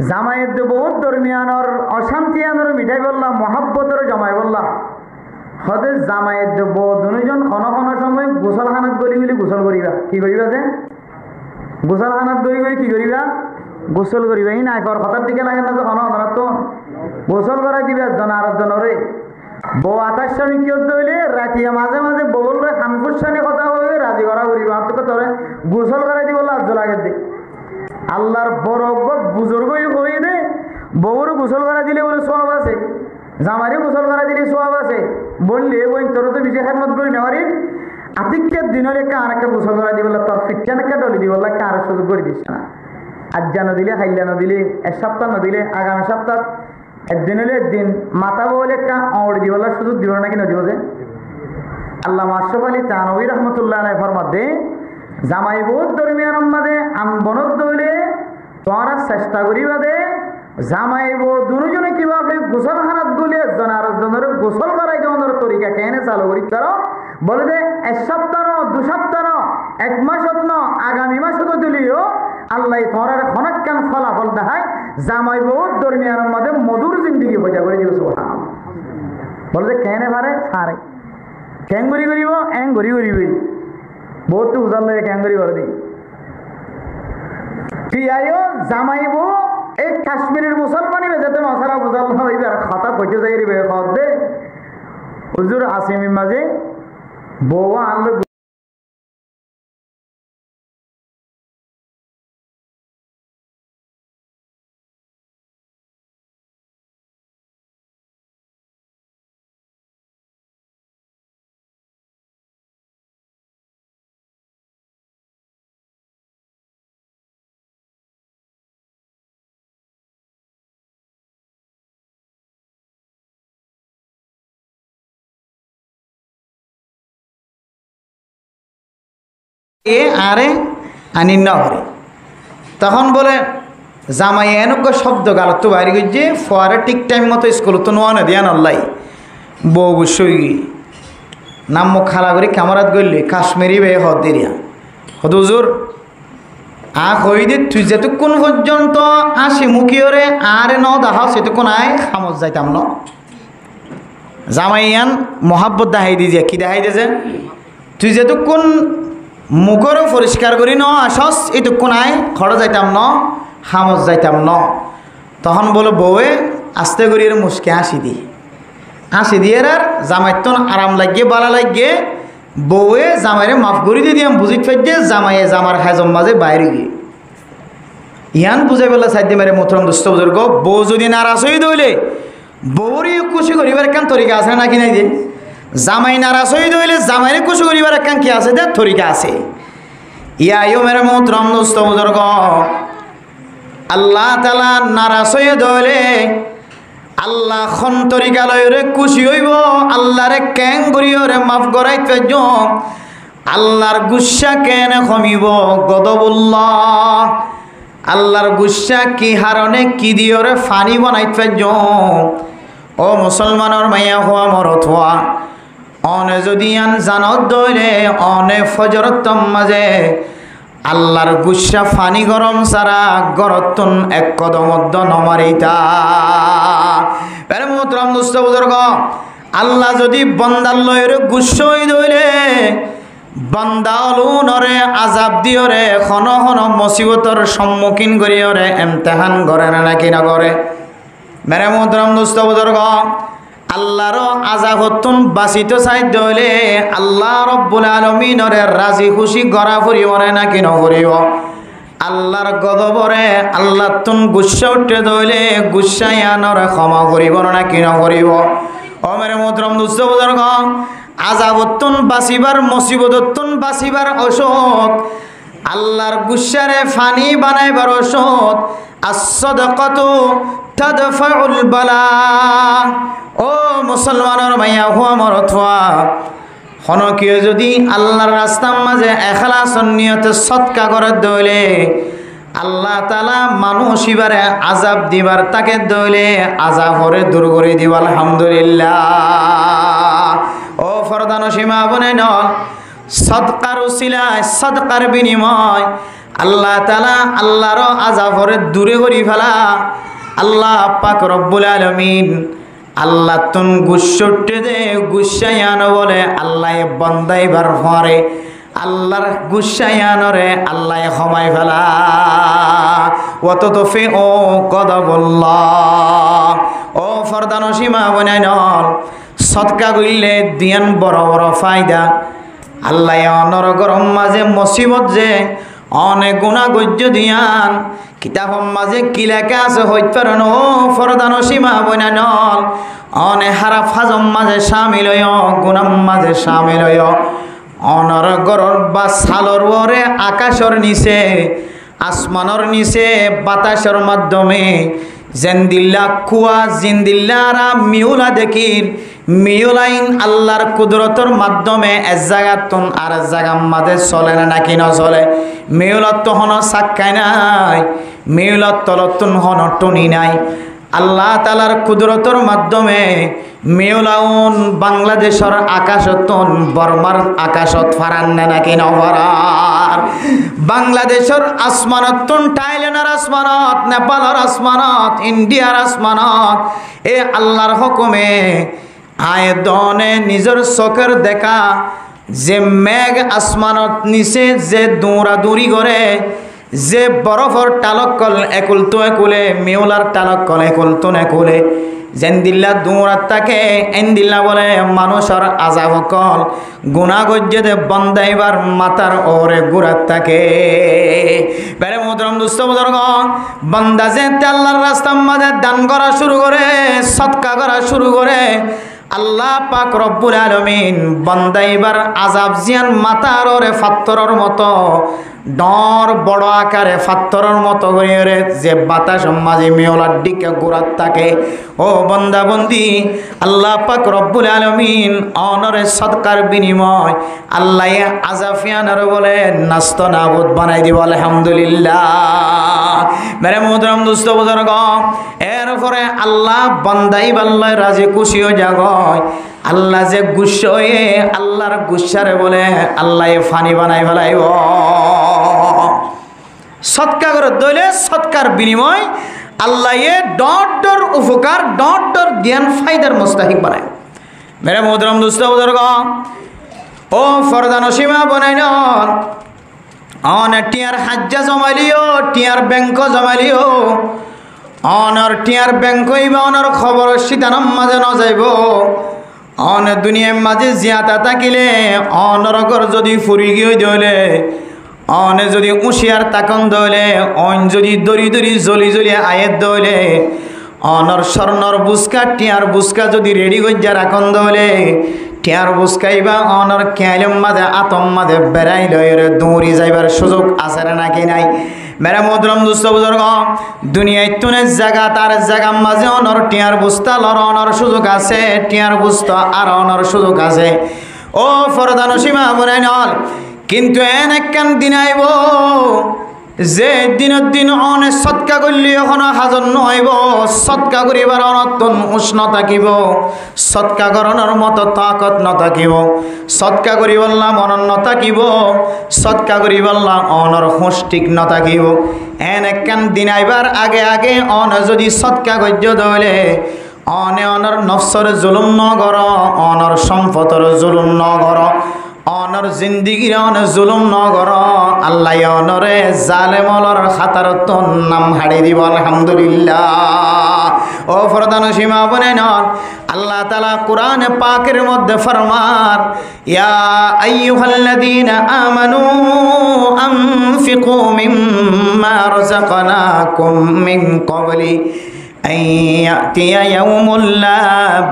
জামাইয়ের বহুত দরমিয়ানোর অশান্তি আনোর মিঠাই বললাম মহাব্বতের জমাই বললাম হতে জামাইয়ের দুজন ক্ষণ ক্ষণ সময় গোসল খানাত গলি গলি গোসল করিবা কি করিবা যে গোসল খানাত গলি গলি কি করিবা গোসল করিবা এই নাই কর হঠাৎ দিকে লাগে না তো ক্ষণ তো গোসল করাই দিবে একজন আর একজনরে বউ 28 স্বামী কি হতে হইলে রাতিয়া মাঝে মাঝে বলবে হানফুসানি কথা হবে রাজি করা করিবা আর তোকে তোরে গোসল করাই দিব লাজ লাগে দে আল্লাহর বড় বুজুর্গই হয়ে দে বউর গোসল করা দিলে বলে সওয়াব আছে জামাইরে গোসল করা দিলে সওয়াব আছে বললে ওই তোর তো বিজয় খেদমত করি নেওয়ারি আতিকের দিন হলে কার একটা গোসল করা দিব তোর ফিটটা একটা ডলি দিব কার সুযোগ করে দিস না আজ জানো দিলে খাইলা ন দিলে এক সপ্তাহ ন দিলে আগামী সপ্তাহ একদিন হলে একদিন মাথা বলে অড় দিব সুযোগ দিব নাকি নদীব যে আল্লাহ আশরাফ আলী থানভী রহমতুল্লাহ আলাইহি ফরমাতে জামাই বহুত দরমিয়ান মাঝে আনবনত দইলে তোমরা চেষ্টা করিবা দে জামাই বউ দুজনে কিভাবে গোসল খানাত গলি একজন আর একজনের গোসল করাই দেওয়ার তরিকা কেন চালু করি তারা বলে যে এক সপ্তাহ দু সপ্তাহ এক মাসত ন আগামী মাসত দিলিও আল্লাহ তোমরা খনকান ফলাফল দেখায় জামাই বহুত দরমিয়ান মাঝে মধুর জিন্দিগি বজা করে দিব সুবহানাল্লাহ বলে যে কেন পারে সারে কেন করি করিব এং ঘুরি ঘুরিবি বহুত উজাল লাগে ক্যাঙ্গরি করে দিই কি আয়ো জামাইব এই কাশ্মীরের মুসলমানি বেজাতে মশালা বুঝাল হইবে আর খাতা কইতে যাই রে খাওয়া দে হুজুর আসিমি মাঝে বউ আনলো এ আরে আনি নরে তখন বলে জামাই এনক শব্দ গাল তো বাইরে গিয়ে ফোয়ারে ঠিক টাইম মতো স্কুল তো নোয়া না দিয়া নল্লাই বউ অবশ্যই নাম মুখ খালা করে ক্যামেরাত গড়লি কাশ্মীরি বে হদিয়া হদুজুর আ হই দে তুই যেতক্ষণ পর্যন্ত আসি মুখিওরে আরে ন দেখা সেতক্ষণ আয় খামত যাইতাম ন জামাইয়ান মহাব্বত দেখাই দিয়ে কি দেখাই দিয়েছে তুই যেতক্ষণ মুখরও পরিষ্কার করি ন আসস এতক্ষণ আয় খড় যাইতাম ন হামস যাইতাম ন তখন বলো বউয়ে আস্তে করি মুসকে হাসি দিয়ে আর জামাইতন আরাম লাগিয়ে বালা লাগিয়ে বউয়ে জামাইরে মাফ করি দিয়ে বুঝি ফেলে জামাইয়ে জামার হাজম মাঝে বাইরে গিয়ে ইয়ান বুঝাই পেলা সাইডে মেরে মোহতরম দুস্থ বুজুর্গ বউ যদি নারাজ হয়ে দইলে বউরই খুশি করিবার কেন তরিকা আছে নাকি নাই যে জামাই নারাজ হয়ে দইলে জামাইরে খুশি করিবার কেন কি আছে দে তরিকা আছে ইয়াইও মেরে মোহতরম দুস্থ বুজুর্গ আল্লাহ তাআলা নারাজ হয়ে দইলে আল্লাহ খন তরিকা লয়রে খুশি হইব আল্লাহরে কেন করিওরে মাফ করাই পেজ আল্লাহর গুসা কেন কমিব গদবুল্লাহ আল্লাহর গুসা কি হারণে কি দিওরে ফানি বানাই পেজ ও মুসলমানের মাইয়া হওয়া মরত হওয়া অনে যদি আন জানত দইলে অনে ফজরত মাঝে আল্লাহর গুসা ফানি গরম সারা গরতন এক কদম নমারিতা এর মোহতরম দুস্থ বুজুর্গ আল্লাহ যদি বান্দার লয়ের গুসা হই দইলে বান্দা অলুনরে আজাব দিওরে খন খন মুসিবতর সম্মুখীন করিওরে ইমতিহান করে না নাকি না করে মেরে মোহতরম দুস্থ বুজুর্গ আল্লাহর আযাবতন বাঁচিত চাইতে হইলে আল্লাহ রব্বুল আলামিনরে রাজি খুশি গড়া ফুরিবরে নাকি নকরিব আল্লাহর গজবরে আল্লাহ তুন গুসা উঠে দইলে গুসাইয়ানরে ক্ষমা করিব নাকি নকরিব ও মেরে মোহতরম দুস্থ বুজুর্গ আযাবতন বাঁচিবার মুসিবততন বাঁচিবার ঔষধ আল্লাহর গুসারে ফানি বানাইবার ঔষধ as-sadaqatu tadfa'ul bala ও মুসলমানের মাইয়া হুয়া মরতওয়া হনকিয়ে যদি আল্লাহর রাস্তার মাঝে ইখলাস নিয়তে সদকা করে দইলে আল্লাহ তাআলা মানুষ ইবারে আযাব দিবার তাকে দইলে আযাব হরে দূর করে দিব আলহামদুলিল্লাহ ও ফরদান সীমা বনে ন সদকার উসিলায় সদকার বিনিময় আল্লাহ তাআলা আল্লাহর আযাবরে দূরে করি ফেলা। আল্লাহ পাক রব্বুল আলামিন আল্লাহ তুন গুসুটে দে গুসায়ানো বলে আল্লাহ বন্দাইবার পরে আল্লাহর গুসায়ানরে আল্লাহ ক্ষমাই ফেলা। ওয়াত তফে ও গদাবুল্লাহ। ও ফরদানো সীমা বনাইনল সদকা কইলে দিয়ান বড় বড় ফায়দা। আল্লাহ অনর গরম মাঝে মুসিবত যে অনেক গুণা গজ্য দিয়ান কিতাব মাঝে কি লেখা আছে হইতে পারে ও ফরদানো সীমা বনাইনল অনে হারা ফাজম মাঝে শামিল হইয় গুনাম মাঝে শামিল হইয় অনর গরর বা সালর ওরে আকাশর নিচে আসমানর নিচে বাতাসের মাধ্যমে জেন্দিল্লা কুয়া জিন্দিল্লারা মিউলা দেখির মিউলাইন আল্লাহর কুদরতর মাধ্যমে এক জায়গাতন আর এক জায়গার মাঝে চলে না নাকি ন চলে। মিউলত তো হন সাক্ষায় নাই, মিউলত তলতন হন টনি নাই। আল্লাহ তাআলার কুদরতর মাধ্যমে মেউলাউন বাংলাদেশের আকাশতন বর্মার আকাশত ফারান না নাকি নফরার। বাংলাদেশের আসমানতন থাইল্যান্ডের আসমানত, নেপালের আসমানত, ইন্ডিয়ার আসমানত এ আল্লাহর হুকুমে আয়দনে নিজের চোখের দেখা যে মেঘ আসমানত নিচে যে দৌড়াদৌড়ি করে, যে বরফর টালকল একুল তো একুলে মেউলার টালকল একুল তো একুলে জেন্দিল্লা দৌড়াত থাকে এন্দিল্লা বলে মানুষের আজাব কল গুণা গজ্জে বন্দাইবার মাতার ওরে গুড়াত থাকে। বেড়ে মোহতরম দুস্থ বুজুর্গ বন্দা যে আল্লাহর রাস্তার মাঝে দান করা শুরু করে, সদকা করা শুরু করে, আল্লাহ পাক রব্বুল আলামিন বন্দাইবার আজাব জিয়ান মাতার ওরে ফাত্তরের মতো ডর বড় আকারে ফাত্তরের মতো করে যে বাতাস মাঝে মেওলার দিকে ঘুরাত থাকে। ও বন্দা বন্দি আল্লাহ পাক রব্বুল আলামিন অনরে সদকার বিনিময় আল্লাহ আজাফিয়ানার বলে নাস্ত নাবুদ বানাই দিব আলহামদুলিল্লাহ। মেরে মোহতরম দুস্থ বুজুর্গ এরপরে আল্লাহ বন্দাই বাল্লায় রাজি খুশিও জাগয়। আল্লাহ যে গুস্স হয়ে আল্লাহর গুসারে বলে আল্লাহ ফানি বানাই ফেলাইব। সৎকা করে দইলে সৎকার বিনিময় আল্লাহ ডর ডর উপকার ডর ডর জ্ঞান ফায়দার মুস্তাহিক বানায়। মেরে মোহতরম দুস্থ বুজুর্গ ও ফরদান সীমা বানাই নন অন টিয়ার হাজ্জা জমালিও টিয়ার ব্যাংক জমালিও অনর টিয়ার ব্যাংক হইবা অনর খবর সীতানাম মাঝে ন যাইব। অন দুনিয়ার মাঝে জিয়াতা থাকিলে অনরগর যদি ফুরি গিয়ে দিলে অনে যদি উশিয়ার তাকন দইলে অন যদি দরি দরি জলি জলি আয়ের দইলে অনর স্বর্ণর বুসকা টিয়ার বুসকা যদি রেডি গজ্জা রাখন দইলে টিয়ার বুসকাইবা অনর খেয়ালম মাঝে আতম মাঝে বেড়াই লয়ের দৌড়ি যাইবার সুযোগ আছে নাকি নাই। মেরা মোহতরম দুস্থ বুজুর্গ দুনিয়ায় তুনে জায়গা তার জায়গার মাঝে অনর টিয়ার বুস্তা লর অনর সুযোগ আছে, টিয়ার বুস্তা আর অনর সুযোগ আছে। ও ফরদান সীমা বনাই নল কিন্তু এন একখান দিন আইব যে দিনের দিন অনে সৎকা করলে এখনো হাজর নহইব, সৎকা করিবার অনতন উষ্ণ থাকিব, সৎকা করণের মতো তাকত নথাকিব, সৎকা করি বললাম অনন্য থাকিব, সৎকা করি বললাম অনর হুঁশ ঠিক নথাকিব। এন একখান দিন আইবার আগে আগে অন যদি সৎকা গজ্য দইলে অনে অনর নফসর জুলুম নগর, অনর সম্পদর জুলুম নগর, অনর জিন্দিগির অন জুলুম নগর। আল্লাহ অনরে জালেমলর খাতারত নাম হাড়ি দিব আলহামদুলিল্লাহ। ও ফরদান সীমা বনে নন আল্লাহ তাআলা কোরআন পাকের মধ্যে ফরমান ইয়া আইয়ুহাল্লাযীনা আমানু আনফিকু মিম্মা রাযাকনাকুম মিন ক্বাবলি أن يأتي يوم لا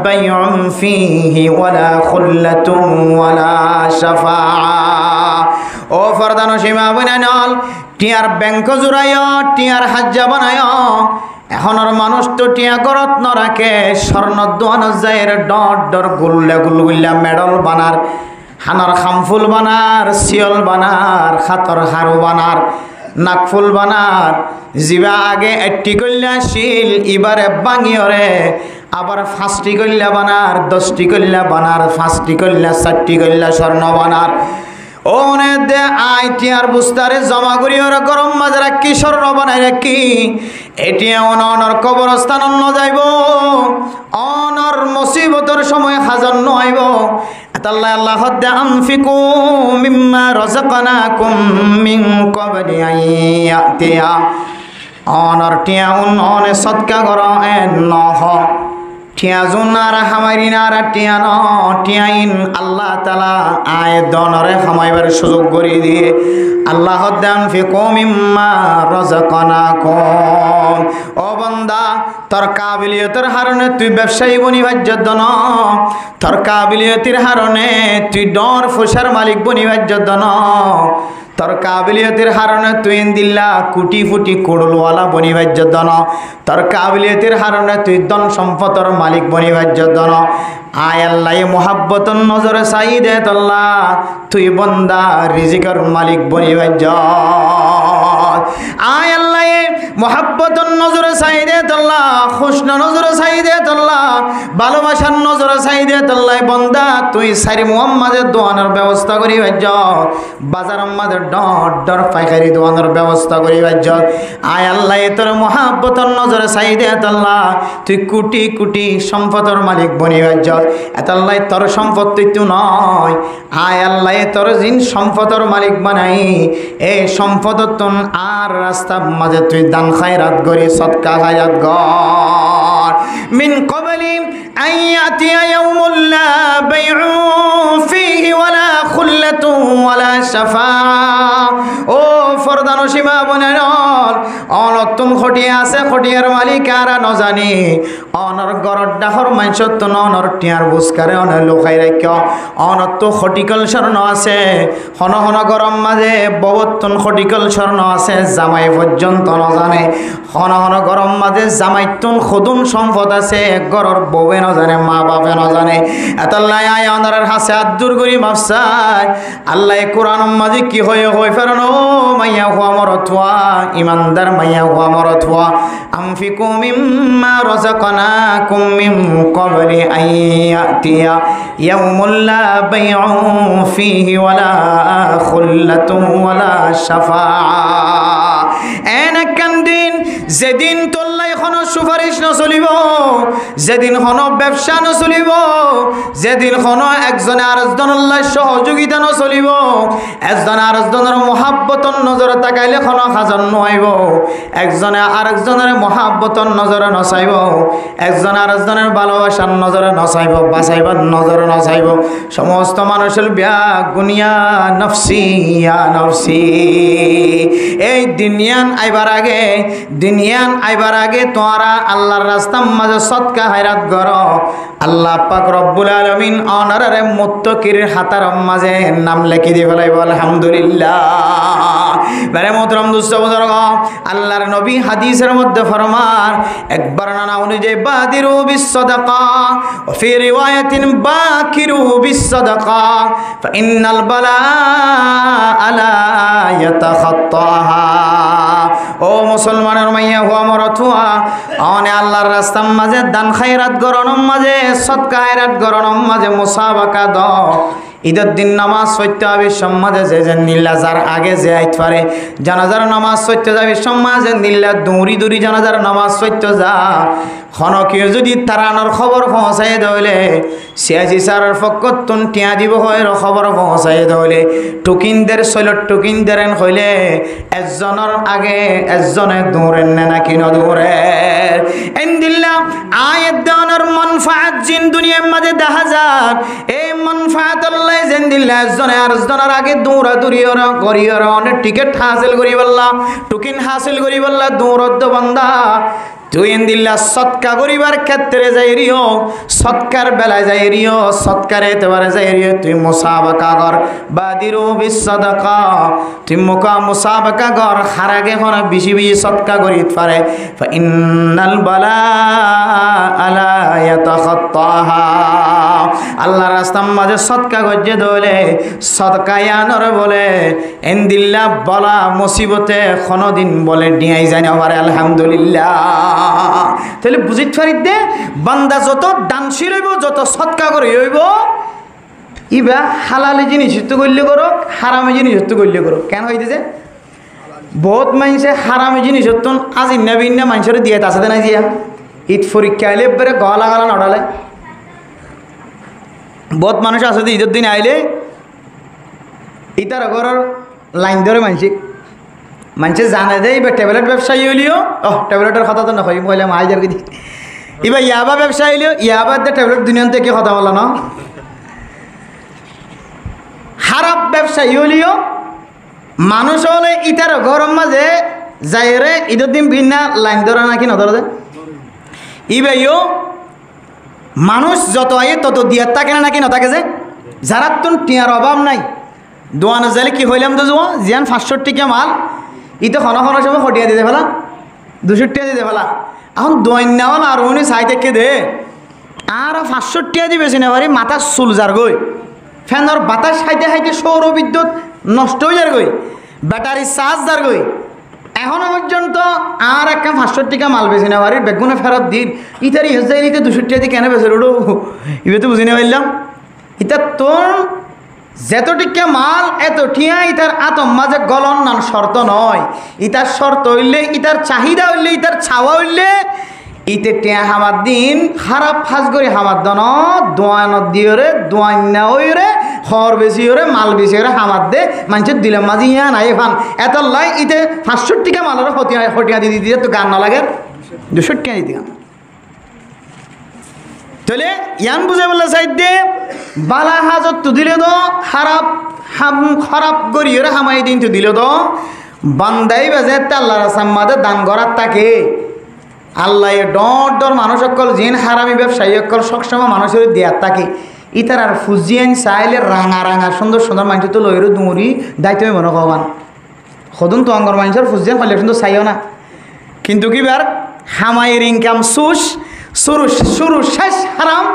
بيع فيه ولا خلة ولا شفاعة। ও ফরদান সীমা বনাইনল টিয়ার ব্যাংক জুড়ায় টিয়ার হাজ্জা বানায়। এখনের মানুষ তো টিয়া গরত ন রাখে স্বর্ণ দোয়ান যায় ডর ডর গুল্লা গুলগুল্লা মেডল বানার, হানার খামফুল বানার, শিয়ল বানার, খাতর হারু বানার, নাকফুল বানার, জিবা আগে একটি কল্যা শিল এবারে বাঙিয়রে আবার 5টি কল্যা বানার, 10টি কল্যা বানার, 5টি কল্যা 4টি কল্যা স্বর্ণ বানার। ও ওনে দে আইটিয়ার বুস্তারে জমা করি ওরা গরম মাঝে রাখি স্বর্ণ বানাই রাখি এটি অনর কবরস্থান অন্য যাইব অনর মুসিবতর সময় হাজার নইব আল্লাহ আল্লাহ দে আনফিকু মিম্মা রাযাকনাকুম মিন ক্বাবলি আইয়াতিয়া অনর টিয়া অনে সদকা করা এন নহ টিয়া জুনার হামারিনার টিয়া ন টিয়াইন আল্লাহ তাআলা আয় দনরে হামাইবার সুযোগ করে দিয়ে আল্লাহ দান ফিকু মিম্মা রাযাকনাকুম ও বান্দা তোর কাবিলিয়তের হারণে তুই ব্যবসায়ী বনিবাজ্য দন তোর কাবিলিয়তের হারণে তুই ডর ফুসার মালিক বনিবাজ্য দন তোর কাবিলিয়তের হারণে তুই দিল্লা কুটি ফুটি কুড়লওয়ালা বনিবাজ্য দন তোর কাবিলিয়তের হারণে তুই ধন সম্পদর মালিক বনিবাজ্য দন আয় আল্লাহ মোহাব্বতন নজরে চাই দে তল্লা তুই বন্দা রিজিকর মালিক বনিবাজ্য আয় আল্লাহ মোহাব্বতন নজরে চাই দে তল্লা খুশন নজরে চাই দে তল্লা ভালোবাসার নজরে চাই দে তল্লাই বন্দা তুই সারি মুহাম্মাদের দোয়ানোর ব্যবস্থা করি ভাজ্য বাজার আমাদের ডর ডর পাইকারি দোয়ানোর ব্যবস্থা করি ভাজ্য আয় আল্লাহ তোর মোহাব্বতর নজরে চাই দে তল্লা তুই কোটি কোটি সম্পদর মালিক বনি ভাজ্য এতাল্লাই তোর সম্পত্তি তুই নয় আয় আল্লাহ তোর জিন সম্পদর মালিক বানাই এই সম্পদ তুন আর রাস্তা মাঝে তুই দান খায়রাত গরি সদকা খায়রাত গর মিন ক্বাবলি আইয়াতিয়া ইয়াউমুল লা বাইউ ফীহি ওয়ালা খুল্লাতু ওয়ালা শাফাআ ও ফরদানো সীমা বনানর অনতুন খটিয়া আছে খটিয়ার মালিক আর ন জানি অনর গরর ডাহর মাইছত তো নর টিয়ার বুসকারে অন লোকাই রাখ অনত খটিকল স্বর্ণ আছে হন হন গরম মাঝে ববতুন খটিকল স্বর্ণ আছে জামাই পর্যন্ত ন জানে হন হন গরম মাঝে জামাইতুন খুদুন সম্পদ আছে গরর বউে ন জানে মা বাপে ন জানে এতলাই আয় অনরের হাসে আদুর করি মাফসাই আল্লাহ কোরআন মাঝে কি হয়ে ফেরানো মাইয়া হুয়া মরথুয়া ইমানদার মাইয়া হুয়া মরথুয়া আনফিকু মিম্মা রাযাকনাকুম মিন ক্বাবলি আইয়াতিয়া ইয়াউমুল লা বাইউ ফীহি ওয়ালা খুল্লাতু ওয়ালা শাফাআ এনাকান দিন যেদিন তোল্লাই কোন সুপারিশ ন চলিব যেদিন কোন ব্যবসা ন চলিব যেদিন কোন একজনে আরেকজনের সহযোগিতা ন চলিব একজনে আরেকজনের মহাব্বতর নজরে তাকাইলে কোন হাজার নইব একজনে আরেকজনের মহাব্বতর নজরে নচাইব একজনে আরেকজনের ভালোবাসার নজরে নচাইব বাঁচাইবার নজরে নচাইব সমস্ত মানুষের ব্যাগ গুনিয়া নফসি ইয়া নফসি এই দুনিয়ান আইবার আগে তোরা আল্লাহর রাস্তার মাঝে সদকা হায়রাত কর আল্লাহ পাক রব্বুল আলামিন অনারে মুত্তাকির হাতার মাঝে নাম লিখি দি ফেলাইব আলহামদুলিল্লাহ বারে মোহতরম দোস্ত বুজুর্গ আল্লাহর নবী হাদিসের মধ্যে ফরমান একবার নানা অনুযায়ী বাদিরু বিসসাদাকা ওয়া ফি রিওয়ায়াতিন বাকিরু বিসসাদাকা ফাইন্নাল বালা আলা ইয়াতাখাত্তাহা ও মুসলমানের মাইয়া হুয়া মরথুয়া অনে আল্লাহর রাস্তার মাঝে দান খায়রাত গরণম মাঝে সদকা খায়রাত গরণম মাঝে মুসাবাকা দ ঈদের দিন নামাজ পড়তে হবে সমাজে যে নীলাজার আগে যে আইতে পারে জানাজার নামাজ পড়তে যাবে সমাজে নীলা দৌড়ি জানাজার নামাজ পড়তে যা খনকে যদি তারানোর খবর পৌঁছাই দইলে সিয়াজি সারের পক্ষতুন টিয়া দিব হয় খবর পৌঁছাই দইলে টুকিনদের শৈলত টুকিনদের হইলে একজনের আগে একজনে দৌড়েন না নাকি নদৌড়ে এন্দিল্লা আয়াত দানের মানফাআত জিন দুনিয়ার মাঝে দেখা যায় এই মানফাআত আল্লাহ জিন্দিল্লা একজনে আরেকজনের আগে দৌড়া দৌড়িয়রা করিয়রা অনেক টিকিট হাসিল করি বললা টুকিন হাসিল করি বললা দৌড়দ্দ বান্দা তুই ইন্দিল্লা সৎকা করিবার ক্ষেত্রে যাই রিও সৎকার বেলায় যাই রিও সৎকার এতেবারে যাই রিও তুই মুসাবাকা কর বাদিরু বিসসাদাকা তুই মুসাবাকা কর হারাগে হন বেশি বেশি সৎকা করিতে পারে ফাইন্নাল বালা আলা ইয়াতাখাত্তাহা আল্লাহর রাস্তার মাঝে সৎকা গজ্জে দলে সৎকায়ানর বলে ইন্দিল্লা বলা মুসিবতে কোনদিন বলে ডিয়াই যায় না পারে আলহামদুলিল্লাহ তাহলে বুঝিতে পারি দে বান্দা যত দানশীল হইব যত সৎকা করে হইব ইবা হালালি জিনিস তো করলে করো, হারামি জিনিস তো করলে করো। কেন হইতেছে বহুত মানুষে হারামি জিনিস হতো আজি না মানুষের দিয়ে তাছাতে নাই দিয়া ঈদ পরীক্ষা আইলে এবারে গলা গলা নড়ালে। বহুত মানুষ আছে ঈদের দিন আইলে ইতার ঘরের লাইন ধরে মানুষে জানে দেয় এবার ট্যাবলেট ব্যবসায়ী হইলিও ট্যাবলেটের কথা তো নয় বললে মাইজার দিই এবার ইয়াবা ব্যবসায়ী হইলিও ইয়াবার দিয়ে ট্যাবলেট দুনিয়ান থেকে কথা বলো না। খারাপ ব্যবসায়ী হইলিও মানুষ হলে ইতার গরম মাঝে যাই রে ঈদের দিন বিনা লাইন ধরা নাকি নধরে ইবাইও মানুষ যত আয়ে তত দিয়ার থাকে না নাকি নথাকে যে যারা তো টিয়ার অভাব নাই দোয়ানো যাইলে কি হইলাম তো জোয়া জিয়ান 500 টিকা মাল ইতো খন সময় হটিয়া দিতে ফেলা 200 টাকা দিতে ফেলা এখন দোয়ান নেওয়াল আর উনি চাই থেকে দে আর 500 টাকা দিবে সিনেমারি মাথা চুল যার গই ফ্যানের বাতাস খাইতে খাইতে সৌর বিদ্যুৎ নষ্ট হয়ে যার গই ব্যাটারি চার্জ যার গই এখনো পর্যন্ত আর একটা 500 টাকা মাল বেছে নেওয়ার বেগুনে ফেরত দিন ইতারি হয়ে যায় ইতে 200 টাকা দিয়ে কেন বেছে রোডো ইবে তো বুঝি না পারলাম ইতা তোর যেত টিকা মাল এত ঠিয়া ইতার আতম মাঝে গলন নান শর্ত নয় ইতার শর্ত হইলে ইতার চাহিদা হইলে ইতার ছাওয়া হইলে ইতে টিয়া হামার দিন খারাপ ফাঁস করে হামার দন দোয়ান দিওরে দোয়ান না ওইরে হর বেশি ওরে মাল বেশি ওরে হামার দে মানুষের দিলাম মাঝে ইয়া নাই ফান এত লাই ইতে 500 টাকা মালের হটিয়া দিয়ে দিতে তো গান না লাগে 200 টাকা দিতে গান তাহলে ইয়ান বুঝে বললে চাইতে বালা হাজত তো দিলে তো খারাপ করি ওরে হামাই দিন তো দিলে তো বান্দাই বাজে আল্লাহর সাম্মাদে দান করার তাকে আল্লাহ ডর মানুষ সকল জিন হারামি ব্যবসায়ী সকল সবসময় মানুষের দেয়ার থাকে ইতার আর ফুজিয়ান চাইলে রাঙা রাঙা সুন্দর সুন্দর মানুষ তো লইরো দুমুরি দায়িত্ব মনে কবান সদন তো অঙ্গর মানুষের ফুজিয়ান হলে সুন্দর চাইও না কিন্তু কি বার হামাইয়ের ইনকাম শুরু শেষ হারাম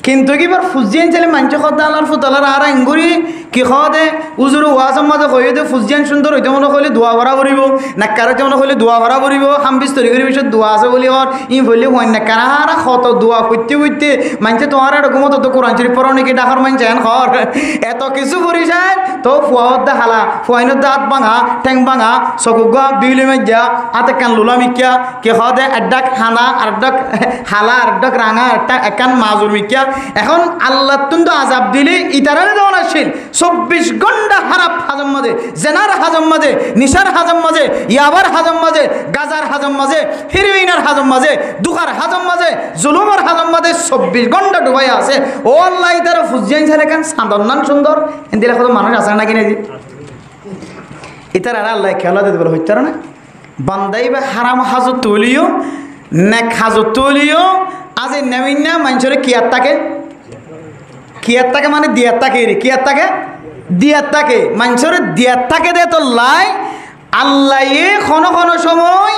কিন্তু কি বার ফুজিয়ান চাইলে মানুষ কথা আল্লাহর ফুতালার আর আঙ্গুরি কি খাওয়াতে উজুর ওয়াজম মাঝে কয়ে দে ফুজিয়ান সুন্দর হইতে মনে করলে দোয়া ভরা করিব নাক্কার হইতে মনে করলে দোয়া ভরা করিব হাম্বিস তৈরি করি পিছত দোয়া আছে বলি হর ই বললে হয় নাক্কার আর কত দোয়া করতে মানছে তোমার এরকম তো কোরআন শরীফ পড়ো নাকি ডাকার মানছে এন খর এত কিছু করি যায় তো ফুয়ার দা হালা ফুয়াইনের দা হাত ভাঙা ঠেং ভাঙা চকু গোয়া বিউলি মাইজা হাতে কান লুলা মিকিয়া কি খাওয়া দে একডাক হানা আর একডাক হালা আর একডাক রাঙা একটা একান মাজুর মিকিয়া এখন আল্লাহ তুন তো আজাব দিলি ইতারারে দেওয়া আসছিল 24 ঘন্টা হারাপ হাজম মাঝে জেনার হাজম মাঝে নিশার হাজম মাঝে ইয়াবার হাজম মাঝে গাজার হাজম মাঝে হিরোইনের হাজম মাঝে দুখার হাজম মাঝে জুলুমের হাজম মাঝে 24 ঘন্টা ডুবাই আছে ও আল্লাহ ইতার ফুজিয়ান ছেলে কেন সান্দনান সুন্দর এদিকে কত মানুষ আছে নাকি না ইতার আর আল্লাহ খেলা দিতে বলে হইতার না বান্দাই বা হারাম হাজত তুলিও নেক হাজত তুলিও আজ নেমিনা মানুষের কিয়ার থাকে মানে দিয়ার থাকে কিয়ার থাকে দিয়ার থাকে মানুষের দিয়ার থাকে দে তো লাই আল্লাহ ক্ষণ সময়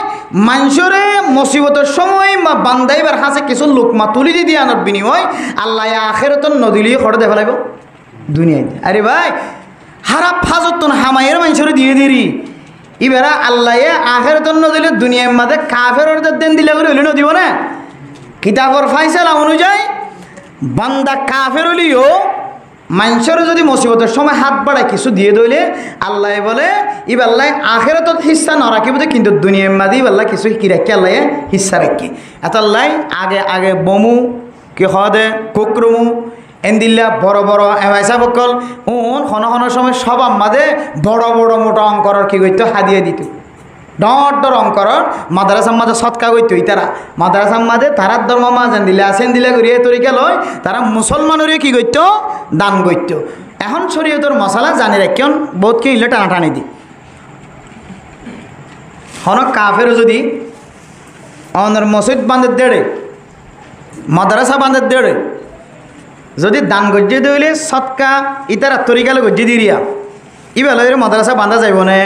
মানুষের মুসিবতের সময় বান্দাইবার হাসে কিছু লোকমা তুলি দিয়ে আনার বিনিময় আল্লাহ আখেরাত নদিলি খড় দেখা লাগবে দুনিয়ায় আরে ভাই হারাপ হাজত হামাইয়ের মানুষের দিয়ে দিরি এবারে আল্লাহ আখেরাত নদিলে দুনিয়ার মাঝে কাফের দেন দিলে করে হইলে নদিব না কিতাবর ফাইসালা অনুযায়ী বান্দা কাফের হলিও মানুষের যদি মুসিবতের সময় হাত বাড়ায় কিছু দিয়ে দইলে আল্লাহ বলে ইবাল্লাহ আখেরাত হিস্সা না রাখিব কিন্তু দুনিয়ার মাঝে ইবাল্লাহ কিছু কি রাখি আল্লাহ হিস্সা রাখি এত আল্লাহ আগে বমু কি খাওয়া দে কুকরমু এন্দিল্লা বড় এমাইসা বকল ক্ষণ সময় সব আমাদের বড় মোটা অঙ্কর কি করতো হাদিয়ে দিত ডর অঙ্কর মাদ্রাসার মাঝে সৎকা করতো তারা মাদ্রাসার মাঝে তারার ধর্ম মাজেন দিলে করিয়ে তরিকা লয় তারা মুসলমানেরই কি করতো দান করত এখন শরীয়তের মশলা জানি রাখিয়ন বহুত কি ইলে টানাটানি দি হনক কাফের যদি অনের মসজিদ বাঁধে দেড়ে মাদ্রাসা বাঁধে দেড়ে যদি দান গজ্জে দিলে সৎকা ইতারা তরিকালে গজ্জে দিরিয়া ইবেলা মাদ্রাসা বাঁধা যাইব না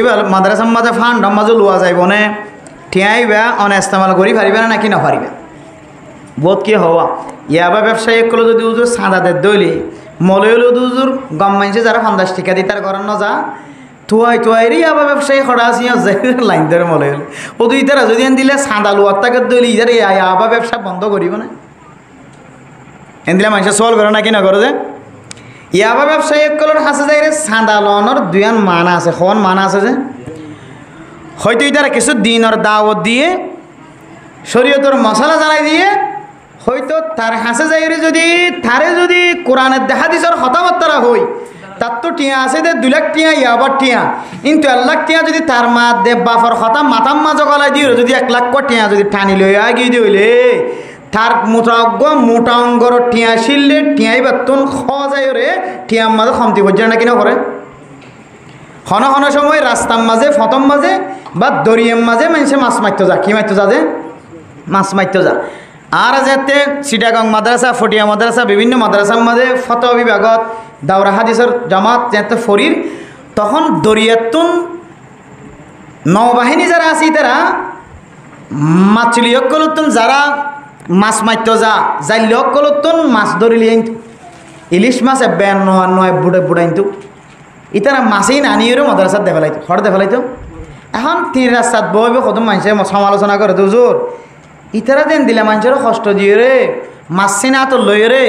এবার মাদ্রাসার মাঝে ফান্ড মাঝে লোয়া যাইব না ঠিয়াইবা অনেস্তেমাল করি পারিবে না নাকি না পারিবে বোধ কি হওয়া ইয়াবা ব্যবসায়ী একলো যদি উজুর সাঁদাদের দইলে মলে হলো উজুর গম মানছে যারা 50 টাকা দি তার ঘরের ন যা তুয়াইরি ইয়াবা ব্যবসায়ী খড়া আসি লাইন ধরে মলে হলে ও দুই তারা যদি দিলে সাঁদা লোয়ার তাকে দইলে ইজারে ইয়াবা ব্যবসা বন্ধ করিব না এন দিলে মানুষের সল করে নাকি না করে যে ইয়াবা ব্যবসায়ী কলর হাসে যাই রে সাঁদালনের দুয়ান মানা আছে, হন মানা আছে যে হয়তো তারা কিছু দিনের দাওয়াত দিয়ে শরীয়তের মশলা জানাই দিয়ে হয়তো তার হাসে যাই রে যদি তারে যদি কোরআনের হাদিসের হতাবার্তারা হই তার তো টিয়া আছে দে 2 লাখ টিয়া ইয়াবার টিয়া, কিন্তু 1 লাখ টিয়া যদি তার মা দেব বাফর হতা মাথাম মাঝে গলায় দিয়ে যদি 1 লাখ টিয়া যদি টানি লই আগিয়ে দিলে তার মোটা অঙ্গর টিয়া শিললে টিয়াই বাতুন খাওয়া যায় রে টিয়ার মাঝে খমতি পর্যায়ে না কিনা করে হন হন সময় রাস্তার মাঝে ফতম মাঝে বা দরিয়ার মাঝে মানুষে মাছ মারতে যা কি মারতে যা যে মাছ মারতে যা। আর যাতে চিটাগং মাদ্রাসা ফটিয়া মাদ্রাসা বিভিন্ন মাদ্রাসার মাঝে ফতোয়া বিভাগত দাওরা হাদিসের জামাত যাতে ফরির তখন দরিয়াতুন নৌবাহিনী যারা আছে তারা মাছলিয়কলতুন যারা মাছ মারতে যা জাইলকলতুন মাছ ধরিলি ইলিশ মাছ বেন নয় বুড়ে বুড়াইন্তু ইতারা মাছেই নানিয়েরও মাদ্রাসাত দেখালাইতো হর দেখালাইতো। এখন 3 রাস্তাত বইবে কত মানুষের সমালোচনা করে তো জোর ইতারা দেন দিলে মানুষেরও কষ্ট দিয়ে রে মাছ চিনা তো লই রে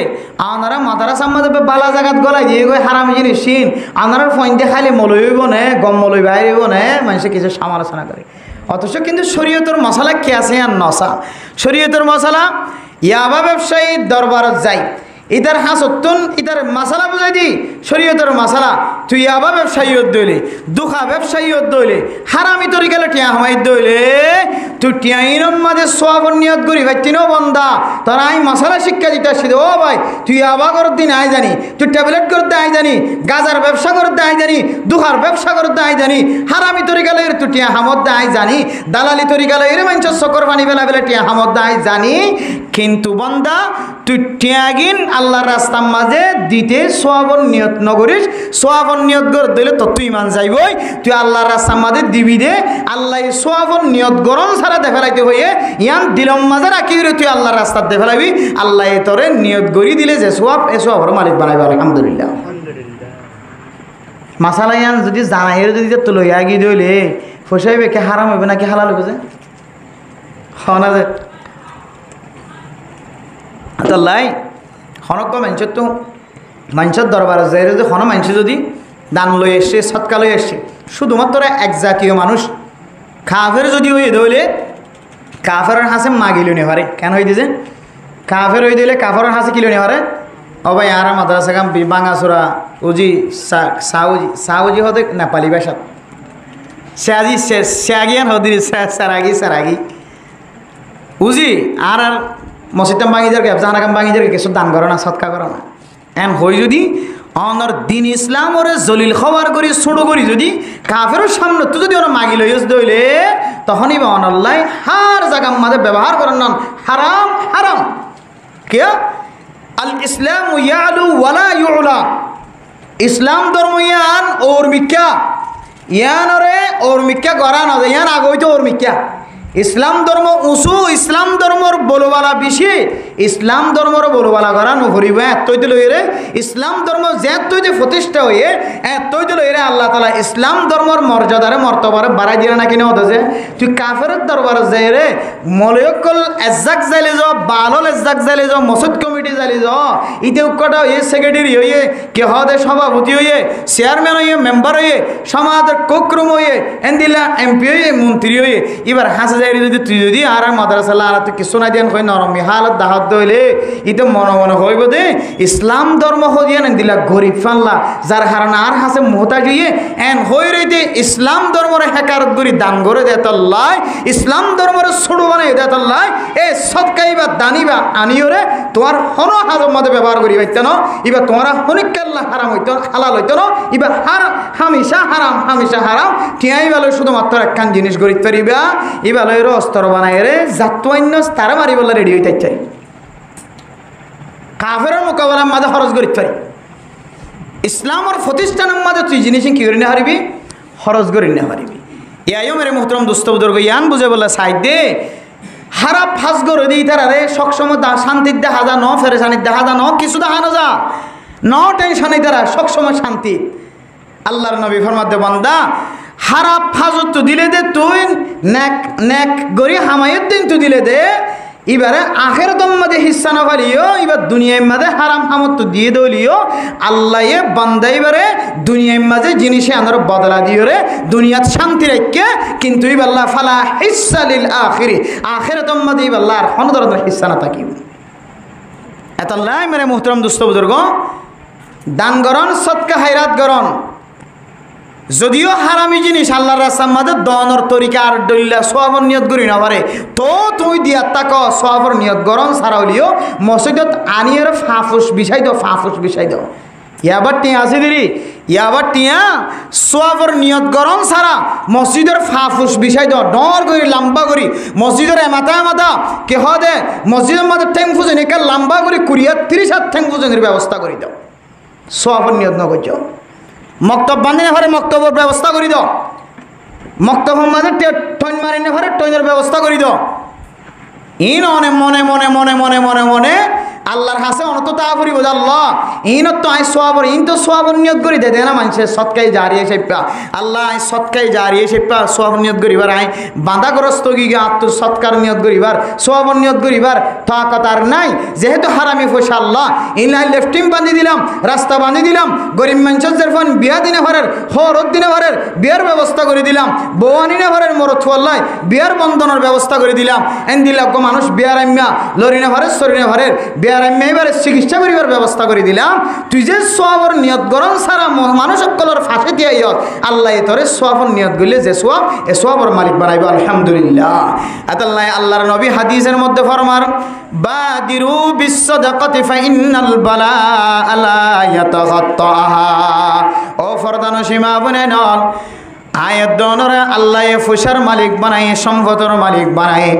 আপনারা মাদ্রাসার মধ্যে বালা জায়গাত গলাই দিয়ে গই হারাম জিনিস চিন আপনার ফোন দিয়ে খালি মলইব নে গম মলই বাইরেব নে মানুষে কিছু সমালোচনা করে। অথচ কিন্তু শরীয়তের মশলা কি আছে আর নসা শরীয়তের মশলা ইয়াবা ব্যবসায়ী দরবারত যায় ইতার হাসতুন ইতার মশলা বুঝাই দি শরীয়তের মশলা তুই ইয়াবা ব্যবসায়ী দইলে দুখা ব্যবসায়ী দইলে হারামি তরিকালে টিয়া হামাই দইলে তুই টিয়াইনম মাঝে সোয়াবন নিয়ত করি ভাই তিনও বন্দা তোর আই মশলা শিক্ষা দিতে আসি ও ভাই তুই ইয়াবা করতে দিন আই জানি তুই ট্যাবলেট করতে আই জানি গাজার ব্যবসা করতে আই জানি দুহার ব্যবসা করতে আই জানি হারামি তরিকালে তুই টিয়া হামদ আই জানি দালালি তরিকালে এর মানুষ চকর পানি বেলা বেলা টিয়া হামদ আই জানি কিন্তু বন্দা তুই টিয়াগিন আল্লাহর রাস্তার মাঝে দিতে সোয়াবন নিয়ত নগরিস সোয়াবন নিয়ত গর দিলে তো তুই মান যাইবই তুই আল্লাহর রাস্তার মাঝে দিবি দে আল্লাহ সোয়াবন নিয়ত গরম ছাড়া দে ফেলাইতে হয়ে ইয়ান দিলম মাঝে রাখি তুই আল্লাহর রাস্তার দে ফেলাবি আল্লাহ তোরে নিয়ত গড়ি দিলে যে সোয়াব এ সোয়াবর মালিক বানাইবে আলহামদুলিল্লাহ। মাসালা ইয়ান যদি জানাইয়ের যদি তো লইয়া গিয়ে দিলে ফসাইবে কে হারাম হবে নাকি হালাল হবে যে হনা যে আল্লাহ হনক মানুষের তো মানুষের দরবারে যাই যে হন মানুষ যদি দান লই এসছে সৎকা লই এসছে শুধুমাত্র এক জাতীয় মানুষ কাফের যদি হয়ে ধরলে কাফের হাসে মাগিল নি পারে কেন হয়ে দিয়েছে কাফের হয়ে দিলে কাফের হাসে কিলো নি পারে ও ভাই আর মাদ্রাসা কাম বাঙাচোরা উজি সাউজি হতে নেপালি ভাষা সাজি স্যাগিয়ান হদি সারাগি উজি আর মসজিদটা ভাঙিদের ব্যবসা কাম ভাঙিদের কিছু দান করো না সৎকা করো না এন হই যদি অনর দিন ইসলাম ওরে জলিল খবর করি ছোটো করি যদি কাফের সামনে তো যদি ওরা মাগি লইস দইলে তখনই বা অনল্লাই হার জায়গার মাঝে ব্যবহার করেন না হারাম হারাম কে আল ইসলাম ইয়ালু ওয়ালা ইউলা ইসলাম ধর্ম ইয়ান ওর মিক্কা ইয়ান ওরে ওর মিক্কা গড়া না ইয়ান আগইতো ওর মিক্কা ইসলাম ধর্ম উঁচু ইসলাম ধর্মর বলবালা বেশি ইসলাম ধর্মর বলবালা করা নভরিব এতইতে লইরে ইসলাম ধর্ম যেতইতে প্রতিষ্ঠা হয়ে এতইতে লইরে আল্লাহ তালা ইসলাম ধর্মর মর্যাদারে মর্তবারে বাড়াই দিয়ে না কিনে হতেছে তুই কাফের দরবারে যাই রে মলয়কল এজাক যাইলে যাও বালল এজাক যাইলে যাও মসজিদ কমিটি যাইলে যাও ইতে উৎকটা হয়ে সেক্রেটারি হয়ে কে হদে সভাপতি হয়ে চেয়ারম্যান হয়ে মেম্বার হয়ে সমাজের কোকরুম হয়ে এন্দিলা এমপি হয়ে মন্ত্রী হয়ে এবার হাসে যদি তুই যদি আর মাদ্রাসা আর তুই কিছু না দিয়ে হয় নরম হালত দাহাত দইলে ইতো মনে মনে হইব দে ইসলাম ধর্ম হইয়া না দিলা গরিব ফাল্লা যার হারান আর হাসে মোহতাজ হইয়ে এন হই রইতে ইসলাম ধর্মরে হেকারত করি দান করে দে তল্লাই ইসলাম ধর্মরে ছোড়ো বানাই দে তল্লাই এ সৎকাই বা দানি বা আনিও রে তোমার হন হাজর মধ্যে ব্যবহার করি পাইত না এবার তোমার হনিকাল্লা হারাম হইত হালাল হইত না এবার হামিশা হারাম টিয়াই বেলো শুধুমাত্র একখান জিনিস গরিব পারিবা এবার অস্ত্র বানাই রে জাতন্য তারা মারি বলে রেডি হইতে চাই কাফের মোকাবেলার মাঝে খরচ করিতে পারি ইসলামের প্রতিষ্ঠানের মাঝে তুই জিনিস কি করি না হারিবি খরচ করি না হারিবি ইয়াইও মেরে মোহতরম দুস্থ বুজুর্গ ইয়ান বুঝে বলে সাইড দে হারা ফাঁস করে দিই তারা রে সবসময় শান্তির দেখা যা ন ফেরেশানির দেখা যা ন কিছু দেখা না যা ন টেনশনে তারা সবসময় শান্তি আল্লাহর নবী ফরমাতে বান্দা হারাপ ফাজত তো দিলে দে তুই নেক গরি হামায়ত দিন তো দিলে দে এবারে আখিরাতের মধ্যে হিস্সা না পালিও এবার দুনিয়ার মধ্যে হারাম হামত দিয়ে দলিও আল্লাহ এ বান্দা এবারে দুনিয়ার মাঝে জিনিসে আনার বদলা দিও রে দুনিয়াত শান্তি রেখে কিন্তু ইবাল্লাহ ফালা হিস্সা লিল আখিরি আখিরাতের মধ্যে ইবাল্লাহ আর কোনো ধরনের হিস্সা না থাকিব এতাল্লাহ মেরে মুহতারাম দোস্ত বুজুর্গ দান গরণ সদকা হায়রাত গরণ যদিও হারামি জিনিস আল্লাহর রাস্তার মধ্যে দনের তরিকা আর দলিলা সওয়াবর নিয়ত করি না পারে তো তুই দিয়া তাক সওয়াবর নিয়ত গরণ ছাড়া হলিও মসজিদত আনিয়ে ফাফুস বিষয় দাও ফাফুস বিষয় দাও ইয়াবার টিয়া আছে দিদি ইয়াবার টিয়া সওয়াবর নিয়ত গরণ ছাড়া মসজিদের ফাফুস বিষয় দাও ডর করি লম্বা করি মসজিদের এমাথা কেহ দে মসজিদের মধ্যে ঠেং ফুজেন একা লম্বা করে 30 ঠেং ফুজেনের ব্যবস্থা করে দাও সওয়াবর নিয়ত ন করছ মক্তব বান্ধি না পারে মক্তবর ব্যবস্থা করে দাও মক্তবের মাঝে টইন মারি না পারে টইনের ব্যবস্থা করে দাও ইন মনে মনে মনে মনে মনে মনে মনে আল্লাহর হাসে অনত তা করিব আল্লাহ ইনত তো আই সওয়াবর ইন তো সওয়াবর নিয়ত করি দে না মানুষের সৎকাই জারিয়ে সেপা আল্লাহ আই সৎকাই জারিয়ে সেপা সওয়াবর নিয়ত করিবার আই বাঁধাগ্রস্ত গিয়ে আত্মর সৎকার নিয়ত করিবার সওয়াবর নিয়ত করিবার তাকাত আর নাই যেহেতু হারামি পয়সা আল্লাহ ইনলাই লেফটিম বাঁধি দিলাম রাস্তা বাঁধি দিলাম গরিব মানুষের যেরকম বিয়া দিনে ভরের হরত দিনে ভরের বিয়ার ব্যবস্থা করে দিলাম বৌয়ানিনে ভরের মরত আল্লাহ বিয়ার বন্ধনের ব্যবস্থা করে দিলাম এন দিলাম মানুষ বিয়ার আম্যা লরিনে ভরের সরিনে ভরের বিয়ার আম্যা এবারে চিকিৎসা করিবার ব্যবস্থা করে দিলাম তুই যে সওয়াবর নিয়ত গরম সারা মানুষ সকলের ফাঁসে দিয়ে ইয়ত আল্লাহ তোরে সওয়াবর নিয়ত গলে যে সওয়াব এ সওয়াবর মালিক বানাইব আলহামদুলিল্লাহ আতাল্লাহ আল্লাহর নবী হাদিসের মধ্যে ফরমার বাদিরু বিসসাদাকাতি ফাইন্নাল বালাআ লা ইয়াতাগাত্তাহা ও ফরদান সীমা বনে নল আয়াত দনরে আল্লাহ ফুসার মালিক বানায় সম্পদের মালিক বানায়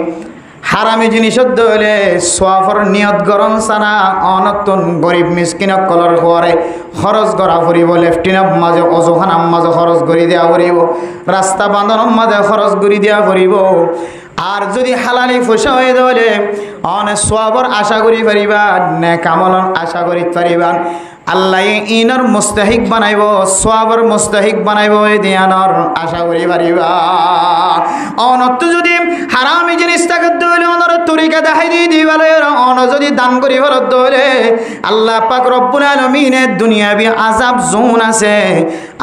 হারামি জিনিসত দলে সওয়াবর নিয়ত গরম সানা অনতন গরিব মিসকিন কলর করে খরচ করা ফুরিব লেফটিনের মাঝে অজখানার মাঝে খরচ করে দেওয়া ফুরিব রাস্তা বাঁধনের মাঝে খরচ করে দেওয়া ফুরিব আর যদি হালালি পয়সা হয়ে দলে অনেক সওয়াবর আশা করি পারিবা নেক আমলন আশা করি পারিবা আল্লাহ ইনর মুস্তাহিক বানাইব সওয়াবর মুস্তাহিক বানাইব এই দিয়ানর আশা করি পারিবা অনত যদি হারামি জিনিস থাকে দলে অনর তরিকা দেখাই দি দিবালে অন যদি দান করি হলত দলে আল্লাহ পাক রব্বুল আলামিনের দুনিয়াবি আযাব জোন আছে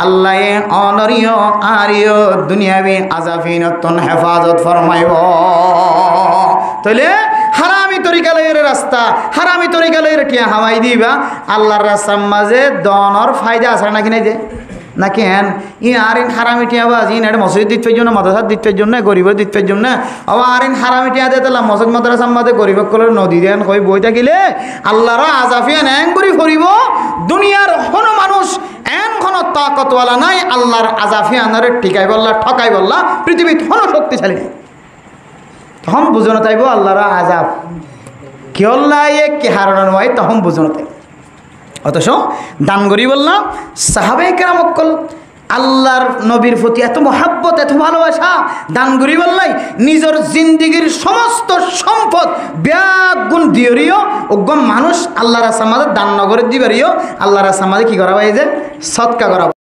আল্লাহ অনরিয় আরিয় দুনিয়াবি আযাবিনতন হেফাজত ফরমাইব তাহলে হারামি তরিকা লয়ের রাস্তা হারামি তরিকা লয়ের টিয়া হামাই দিবা আল্লাহর রাস্তার মাঝে দনর ফায়দা আছে নাকি নাই যে নাকি হ্যান ই আর ইন হারামি টিয়া বাজ ইন এটা মসজিদ দিতের জন্য মাদ্রাসা দিতের জন্য গরিব দিতের জন্য আবার আর ইন হারামি টিয়া দিয়ে তাহলে মসজিদ মাদ্রাসার মাঝে গরিব কলের নদী দেন কই বই থাকিলে আল্লাহর আজাফিয়ান এন করি ফুরিব দুনিয়ার কোনো মানুষ এন কোনো তাকতওয়ালা নাই আল্লাহর আজাফিয়ানের টিকাই বললা ঠকাই বললা পৃথিবীর কোনো শক্তিশালী নেই তখন বুঝনো তাইব আল্লাহর আজাব কেল্লাই কে হারানো নয় তখন বুঝনো তাইব অথচ দান করি বললাম সাহাবায়ে কেরাম অকল আল্লাহর নবীর প্রতি এত মহাব্বত এত ভালোবাসা দান করি বললাই নিজের জিন্দিগির সমস্ত সম্পদ ব্যাগুণ দিয়রিও ওগম মানুষ আল্লাহর রাস্তার মাঝে দান নগরে দিবারিও আল্লাহর রাস্তার মাঝে কি করা হয় যে সৎকা করা